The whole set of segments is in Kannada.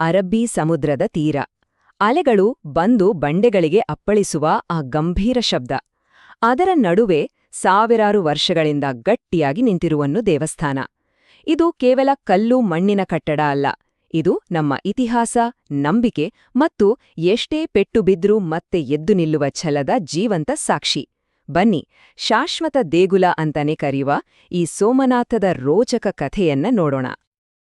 ಅರಬ್ಬಿ ಸಮುದ್ರದ ತೀರ. ಅಲೆಗಳು ಬಂದು ಬಂಡೆಗಳಿಗೆ ಅಪ್ಪಳಿಸುವ ಆ ಗಂಭೀರ ಶಬ್ದ. ಅದರ ನಡುವೆ ಸಾವಿರಾರು ವರ್ಷಗಳಿಂದ ಗಟ್ಟಿಯಾಗಿ ನಿಂತಿರುವನ್ನು ದೇವಸ್ಥಾನ. ಇದು ಕೇವಲ ಕಲ್ಲು ಮಣ್ಣಿನ ಕಟ್ಟಡ ಅಲ್ಲ. ಇದು ನಮ್ಮ ಇತಿಹಾಸ, ನಂಬಿಕೆ ಮತ್ತು ಎಷ್ಟೇ ಪೆಟ್ಟು ಬಿದ್ರೂ ಮತ್ತೆ ಎದ್ದು ನಿಲ್ಲುವ ಛಲದ ಜೀವಂತ ಸಾಕ್ಷಿ. ಬನ್ನಿ, ಶಾಶ್ವತ ದೇಗುಲ ಅಂತಾನೆ ಕರೆಯುವ ಈ ಸೋಮನಾಥದ ರೋಚಕ ಕಥೆಯನ್ನ ನೋಡೋಣ.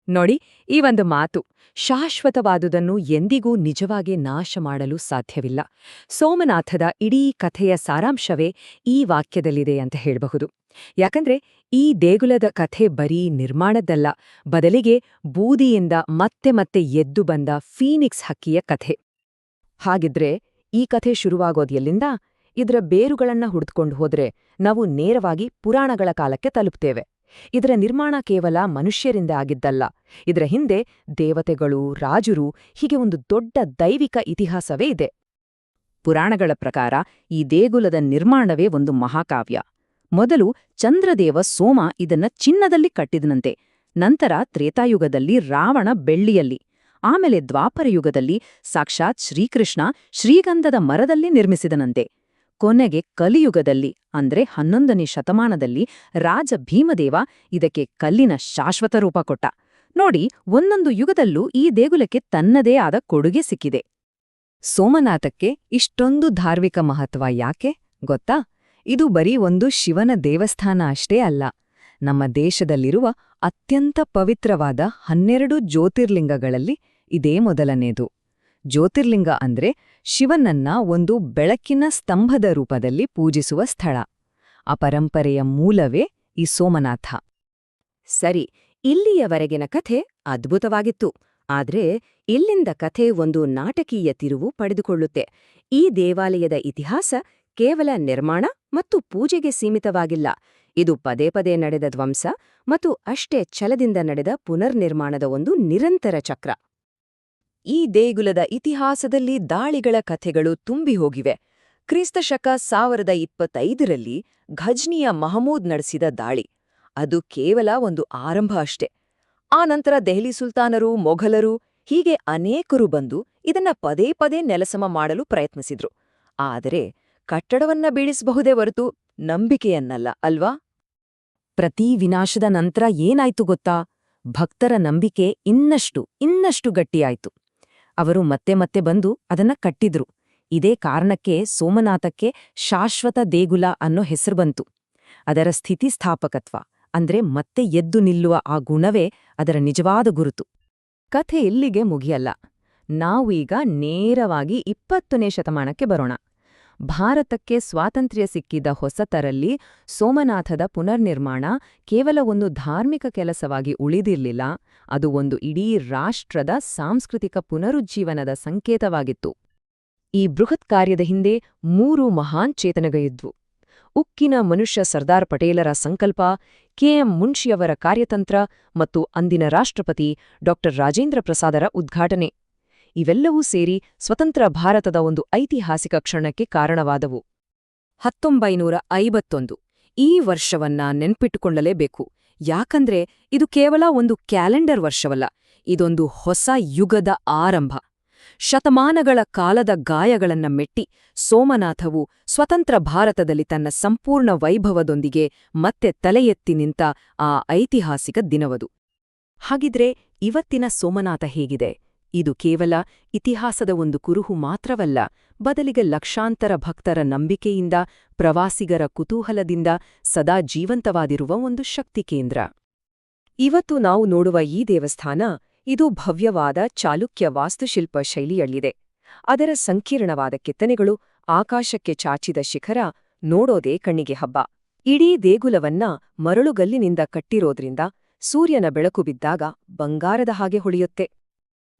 ನೋಡಿ, ಈ ಒಂದು ಮಾತು, ಶಾಶ್ವತವಾದುದನ್ನು ಎಂದಿಗೂ ನಿಜವಾಗಿ ನಾಶ ಮಾಡಲು ಸಾಧ್ಯವಿಲ್ಲ. ಸೋಮನಾಥದ ಇಡೀ ಕಥೆಯ ಸಾರಾಂಶವೇ ಈ ವಾಕ್ಯದಲ್ಲಿದೆ ಅಂತ ಹೇಳಬಹುದು. ಯಾಕಂದ್ರೆ ಈ ದೇಗುಲದ ಕಥೆ ಬರೀ ನಿರ್ಮಾಣದ್ದಲ್ಲ, ಬದಲಿಗೆ ಬೂದಿಯಿಂದ ಮತ್ತೆ ಮತ್ತೆ ಎದ್ದು ಬಂದ ಫೀನಿಕ್ಸ್ ಹಕ್ಕಿಯ ಕಥೆ. ಹಾಗಿದ್ರೆ ಈ ಕಥೆ ಶುರುವಾಗೋದು ಎಲ್ಲಿಂದ? ಇದರ ಬೇರುಗಳನ್ನ ಹುಡುಕೊಂಡು ಹೋದ್ರೆ ನಾವು ನೇರವಾಗಿ ಪುರಾಣಗಳ ಕಾಲಕ್ಕೆ ತಲುಪ್ತೇವೆ. ಇದರ ನಿರ್ಮಾಣ ಕೇವಲ ಮನುಷ್ಯರಿಂದ ಆಗಿದ್ದಲ್ಲ. ಇದರ ಹಿಂದೆ ದೇವತೆಗಳು, ರಾಜರು, ಹೀಗೆ ಒಂದು ದೊಡ್ಡ ದೈವಿಕ ಇತಿಹಾಸವೇ ಇದೆ. ಪುರಾಣಗಳ ಪ್ರಕಾರ ಈ ದೇಗುಲದ ನಿರ್ಮಾಣವೇ ಒಂದು ಮಹಾಕಾವ್ಯ. ಮೊದಲು ಚಂದ್ರದೇವ ಸೋಮ ಇದನ್ನ ಚಿನ್ನದಲ್ಲಿ ಕಟ್ಟಿದನಂತೆ. ನಂತರ ತ್ರೇತಾಯುಗದಲ್ಲಿ ರಾವಣ ಬೆಳ್ಳಿಯಲ್ಲಿ. ಆಮೇಲೆ ದ್ವಾಪರಯುಗದಲ್ಲಿ ಸಾಕ್ಷಾತ್ ಶ್ರೀಕೃಷ್ಣ ಶ್ರೀಗಂಧದ ಮರದಲ್ಲಿ ನಿರ್ಮಿಸಿದನಂತೆ. ಕೊನೆಗೆ ಕಲಿಯುಗದಲ್ಲಿ ಅಂದ್ರೆ 11ನೇ ಶತಮಾನದಲ್ಲಿ ರಾಜ ಭೀಮದೇವ ಇದಕ್ಕೆ ಕಲ್ಲಿನ ಶಾಶ್ವತ ರೂಪ ಕೊಟ್ಟ. ನೋಡಿ, ಒಂದೊಂದು ಯುಗದಲ್ಲೂ ಈ ದೇಗುಲಕ್ಕೆ ತನ್ನದೇ ಆದ ಕೊಡುಗೆ ಸಿಕ್ಕಿದೆ. ಸೋಮನಾಥಕ್ಕೆ ಇಷ್ಟೊಂದು ಧಾರ್ಮಿಕ ಮಹತ್ವ ಯಾಕೆ ಗೊತ್ತಾ? ಇದು ಬರೀ ಒಂದು ಶಿವನ ದೇವಸ್ಥಾನ ಅಷ್ಟೇ ಅಲ್ಲ. ನಮ್ಮ ದೇಶದಲ್ಲಿರುವ ಅತ್ಯಂತ ಪವಿತ್ರವಾದ 12 ಜ್ಯೋತಿರ್ಲಿಂಗಗಳಲ್ಲಿ ಇದೇ ಮೊದಲನೇದು. ಜ್ಯೋತಿರ್ಲಿಂಗ ಅಂದ್ರೆ ಶಿವನನ್ನ ಒಂದು ಬೆಳಕಿನ ಸ್ತಂಭದ ರೂಪದಲ್ಲಿ ಪೂಜಿಸುವ ಸ್ಥಳ. ಆ ಪರಂಪರೆಯ ಮೂಲವೇ ಈ ಸೋಮನಾಥ. ಸರಿ, ಇಲ್ಲಿಯವರೆಗಿನ ಕಥೆ ಅದ್ಭುತವಾಗಿತ್ತು. ಆದ್ರೆ ಇಲ್ಲಿಂದ ಕಥೆ ಒಂದು ನಾಟಕೀಯ ತಿರುವು ಪಡೆದುಕೊಳ್ಳುತ್ತೆ. ಈ ದೇವಾಲಯದ ಇತಿಹಾಸ ಕೇವಲ ನಿರ್ಮಾಣ ಮತ್ತು ಪೂಜೆಗೆ ಸೀಮಿತವಾಗಿಲ್ಲ. ಇದು ಪದೇ ಪದೇ ನಡೆದ ಧ್ವಂಸ ಮತ್ತು ಅಷ್ಟೇ ಛಲದಿಂದ ನಡೆದ ಪುನರ್ನಿರ್ಮಾಣದ ಒಂದು ನಿರಂತರ ಚಕ್ರ. ಈ ದೇಗುಲದ ಇತಿಹಾಸದಲ್ಲಿ ದಾಳಿಗಳ ಕಥೆಗಳು ತುಂಬಿ ಹೋಗಿವೆ. ಕ್ರಿಸ್ತಶಕ 1025ರಲ್ಲಿ ಘಜ್ನಿಯ ಮಹಮೂದ್ ನಡೆಸಿದ ದಾಳಿ, ಅದು ಕೇವಲ ಒಂದು ಆರಂಭ ಅಷ್ಟೆ. ಆನಂತರ ದೆಹಲಿ ಸುಲ್ತಾನರು, ಮೊಘಲರು, ಹೀಗೆ ಅನೇಕರು ಬಂದು ಇದನ್ನ ಪದೇ ಪದೇ ನೆಲಸಮ ಮಾಡಲು ಪ್ರಯತ್ನಿಸಿದ್ರು. ಆದರೆ ಕಟ್ಟಡವನ್ನ ಬೀಳಿಸಬಹುದೇ ಹೊರತು ನಂಬಿಕೆಯನ್ನಲ್ಲ, ಅಲ್ವಾ? ಪ್ರತಿ ವಿನಾಶದ ನಂತರ ಏನಾಯ್ತು ಗೊತ್ತಾ? ಭಕ್ತರ ನಂಬಿಕೆ ಇನ್ನಷ್ಟು ಗಟ್ಟಿಯಾಯ್ತು. ಅವರು ಮತ್ತೆ ಮತ್ತೆ ಬಂದು ಅದನ್ನ ಕಟ್ಟಿದ್ರು. ಇದೇ ಕಾರಣಕ್ಕೆ ಸೋಮನಾಥಕ್ಕೆ ಶಾಶ್ವತ ದೇಗುಲ ಅನ್ನೋ ಹೆಸರು ಬಂತು. ಅದರ ಸ್ಥಿತಿಸ್ಥಾಪಕತ್ವ ಅಂದ್ರೆ ಮತ್ತೆ ಎದ್ದು ನಿಲ್ಲುವ ಆ ಗುಣವೇ ಅದರ ನಿಜವಾದ ಗುರುತು. ಕಥೆ ಇಲ್ಲಿಗೆ ಮುಗಿಯಲ್ಲ. ನಾವು ಈಗ ನೇರವಾಗಿ 20ನೇ ಶತಮಾನಕ್ಕೆ ಬರೋಣ. ಭಾರತಕ್ಕೆ ಸ್ವಾತಂತ್ರ್ಯ ಸಿಕ್ಕಿದ ಹೊಸತರಲ್ಲಿ ಸೋಮನಾಥದ ಪುನರ್ನಿರ್ಮಾಣ ಕೇವಲ ಒಂದು ಧಾರ್ಮಿಕ ಕೆಲಸವಾಗಿ ಉಳಿದಿರಲಿಲ್ಲ, ಅದು ಒಂದು ಇಡೀ ರಾಷ್ಟ್ರದ ಸಾಂಸ್ಕೃತಿಕ ಪುನರುಜ್ಜೀವನದ ಸಂಕೇತವಾಗಿತ್ತು. ಈ ಬೃಹತ್ ಕಾರ್ಯದ ಹಿಂದೆ 3 ಮಹಾನ್ ಚೇತನಗಳಿದ್ವು. ಉಕ್ಕಿನ ಮನುಷ್ಯ ಸರ್ದಾರ್ ಪಟೇಲರ ಸಂಕಲ್ಪ, ಕೆ.ಎಂ. ಮುನ್ಷಿಯವರ ಕಾರ್ಯತಂತ್ರ ಮತ್ತು ಅಂದಿನ ರಾಷ್ಟ್ರಪತಿ ಡಾ. ರಾಜೇಂದ್ರ ಪ್ರಸಾದರ ಉದ್ಘಾಟನೆ. ಇವೆಲ್ಲವೂ ಸೇರಿ ಸ್ವತಂತ್ರ ಭಾರತದ ಒಂದು ಐತಿಹಾಸಿಕ ಕ್ಷಣಕ್ಕೆ ಕಾರಣವಾದವು. 1951 ಈ ವರ್ಷವನ್ನ ನೆನ್ಪಿಟ್ಟುಕೊಳ್ಳಲೇಬೇಕು. ಯಾಕಂದ್ರೆ ಇದು ಕೇವಲ ಒಂದು ಕ್ಯಾಲೆಂಡರ್ ವರ್ಷವಲ್ಲ, ಇದೊಂದು ಹೊಸ ಯುಗದ ಆರಂಭ. ಶತಮಾನಗಳ ಕಾಲದ ಗಾಯಗಳನ್ನ ಮೆಟ್ಟಿ ಸೋಮನಾಥವು ಸ್ವತಂತ್ರ ಭಾರತದಲ್ಲಿ ತನ್ನ ಸಂಪೂರ್ಣ ವೈಭವದೊಂದಿಗೆ ಮತ್ತೆ ತಲೆ ಎತ್ತಿ ನಿಂತ ಆ ಐತಿಹಾಸಿಕ ದಿನವದು. ಹಾಗಿದ್ರೆ ಇವತ್ತಿನ ಸೋಮನಾಥ ಹೇಗಿದೆ? ಇದು ಕೇವಲ ಇತಿಹಾಸದ ಒಂದು ಕುರುಹು ಮಾತ್ರವಲ್ಲ, ಬದಲಿಗೆ ಲಕ್ಷಾಂತರ ಭಕ್ತರ ನಂಬಿಕೆಯಿಂದ, ಪ್ರವಾಸಿಗರ ಕುತೂಹಲದಿಂದ ಸದಾ ಜೀವಂತವಾದಿರುವ ಒಂದು ಶಕ್ತಿ ಕೇಂದ್ರ. ಇವತ್ತು ನಾವು ನೋಡುವ ಈ ದೇವಸ್ಥಾನ, ಇದು ಭವ್ಯವಾದ ಚಾಲುಕ್ಯ ವಾಸ್ತುಶಿಲ್ಪ ಶೈಲಿಯಲ್ಲಿದೆ. ಅದರ ಸಂಕೀರ್ಣವಾದ ಕೆತ್ತನೆಗಳು, ಆಕಾಶಕ್ಕೆ ಚಾಚಿದ ಶಿಖರ ನೋಡೋದೇ ಕಣ್ಣಿಗೆ ಹಬ್ಬ. ಇಡೀ ದೇಗುಲವನ್ನ ಮರಳುಗಲ್ಲಿನಿಂದ ಕಟ್ಟಿರೋದ್ರಿಂದ ಸೂರ್ಯನ ಬೆಳಕು ಬಿದ್ದಾಗ ಬಂಗಾರದ ಹಾಗೆ ಹೊಳೆಯುತ್ತೆ.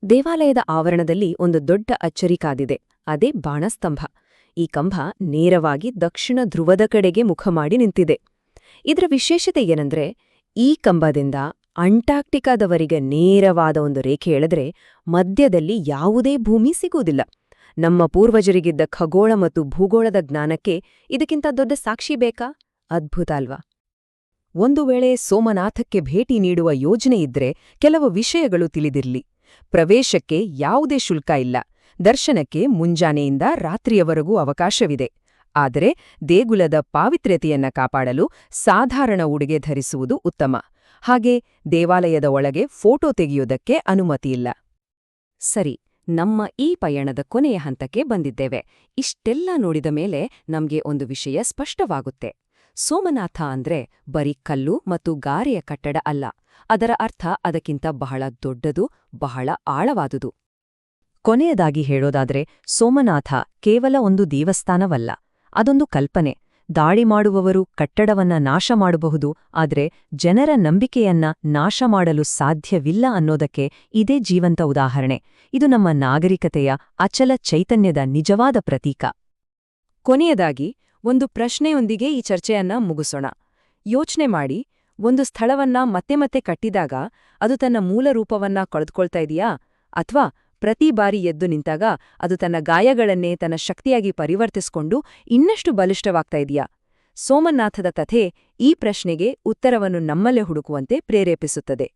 ದೇವಾಲಯದ ಆವರಣದಲ್ಲಿ ಒಂದು ದೊಡ್ಡ ಅಚ್ಚರಿ ಕಾದಿದೆ, ಅದೇ ಬಾಣಸ್ತಂಭ. ಈ ಕಂಬ ನೇರವಾಗಿ ದಕ್ಷಿಣ ಧ್ರುವದ ಕಡೆಗೆ ಮುಖ ಮಾಡಿ ನಿಂತಿದೆ. ಇದರ ವಿಶೇಷತೆ ಏನಂದ್ರೆ, ಈ ಕಂಬದಿಂದ ಅಂಟಾರ್ಕ್ಟಿಕಾದವರೆಗೆ ನೇರವಾದ ಒಂದು ರೇಖೆ ಎಳೆದ್ರೆ ಮಧ್ಯದಲ್ಲಿ ಯಾವುದೇ ಭೂಮಿ ಸಿಗುವುದಿಲ್ಲ. ನಮ್ಮ ಪೂರ್ವಜರಿಗಿದ್ದ ಖಗೋಳ ಮತ್ತು ಭೂಗೋಳದ ಜ್ಞಾನಕ್ಕೆ ಇದಕ್ಕಿಂತ ದೊಡ್ಡ ಸಾಕ್ಷಿ ಬೇಕಾ? ಅದ್ಭುತ ಅಲ್ವಾ? ಒಂದು ವೇಳೆ ಸೋಮನಾಥಕ್ಕೆ ಭೇಟಿ ನೀಡುವ ಯೋಜನೆ ಇದ್ರೆ ಕೆಲವು ವಿಷಯಗಳು ತಿಳಿದಿರ್ಲಿ. ಪ್ರವೇಶಕ್ಕೆ ಯಾವುದೇ ಶುಲ್ಕ ಇಲ್ಲ. ದರ್ಶನಕ್ಕೆ ಮುಂಜಾನೆಯಿಂದ ರಾತ್ರಿಯವರೆಗೂ ಅವಕಾಶವಿದೆ. ಆದರೆ ದೇಗುಲದ ಪಾವಿತ್ರ್ಯತೆಯನ್ನ ಕಾಪಾಡಲು ಸಾಧಾರಣ ಉಡುಗೆ ಧರಿಸುವುದು ಉತ್ತಮ. ಹಾಗೆ ದೇವಾಲಯದ ಒಳಗೆ ಫೋಟೋ ತೆಗೆಯುವುದಕ್ಕೆ ಅನುಮತಿಯಿಲ್ಲ. ಸರಿ, ನಮ್ಮ ಈ ಪಯಣದ ಕೊನೆಯ ಹಂತಕ್ಕೆ ಬಂದಿದ್ದೇವೆ. ಇಷ್ಟೆಲ್ಲ ನೋಡಿದ ಮೇಲೆ ನಮ್ಗೆ ಒಂದು ವಿಷಯ ಸ್ಪಷ್ಟವಾಗುತ್ತೆ. ಸೋಮನಾಥ ಅಂದ್ರೆ ಬರೀ ಕಲ್ಲು ಮತ್ತು ಗಾರೆಯ ಕಟ್ಟಡ ಅಲ್ಲ. ಅದರ ಅರ್ಥ ಅದಕ್ಕಿಂತ ಬಹಳ ದೊಡ್ಡದು, ಬಹಳ ಆಳವಾದುದು. ಕೊನೆಯದಾಗಿ ಹೇಳೋದಾದ್ರೆ, ಸೋಮನಾಥ ಕೇವಲ ಒಂದು ದೇವಸ್ಥಾನವಲ್ಲ, ಅದೊಂದು ಕಲ್ಪನೆ. ದಾಳಿ ಮಾಡುವವರು ಕಟ್ಟಡವನ್ನ ನಾಶ ಮಾಡಬಹುದು, ಆದ್ರೆ ಜನರ ನಂಬಿಕೆಯನ್ನ ನಾಶ ಮಾಡಲು ಸಾಧ್ಯವಿಲ್ಲ ಅನ್ನೋದಕ್ಕೆ ಇದೇ ಜೀವಂತ ಉದಾಹರಣೆ. ಇದು ನಮ್ಮ ನಾಗರಿಕತೆಯ ಅಚಲ ಚೈತನ್ಯದ ನಿಜವಾದ ಪ್ರತೀಕ. ಕೊನೆಯದಾಗಿ ಒಂದು ಪ್ರಶ್ನೆಯೊಂದಿಗೆ ಈ ಚರ್ಚೆಯನ್ನ ಮುಗಿಸೋಣ. ಯೋಚ್ನೆ ಮಾಡಿ, ಒಂದು ಸ್ಥಳವನ್ನ ಮತ್ತೆ ಮತ್ತೆ ಕಟ್ಟಿದಾಗ ಅದು ತನ್ನ ಮೂಲ ರೂಪವನ್ನ ಕಳೆದುಕೊಳ್ತಾ ಇದೆಯಾ? ಅಥವಾ ಪ್ರತಿ ಬಾರಿ ಎದ್ದು ನಿಂತಾಗ ಅದು ತನ್ನ ಗಾಯಗಳನ್ನೇ ತನ್ನ ಶಕ್ತಿಯಾಗಿ ಪರಿವರ್ತಿಸಿಕೊಂಡು ಇನ್ನಷ್ಟು ಬಲಿಷ್ಠವಾಗ್ತಾ ಇದೆಯಾ? ಸೋಮನಾಥದ ಕಥೆ ಈ ಪ್ರಶ್ನೆಗೆ ಉತ್ತರವನ್ನು ನಮ್ಮಲ್ಲೇ ಹುಡುಕುವಂತೆ ಪ್ರೇರೇಪಿಸುತ್ತದೆ.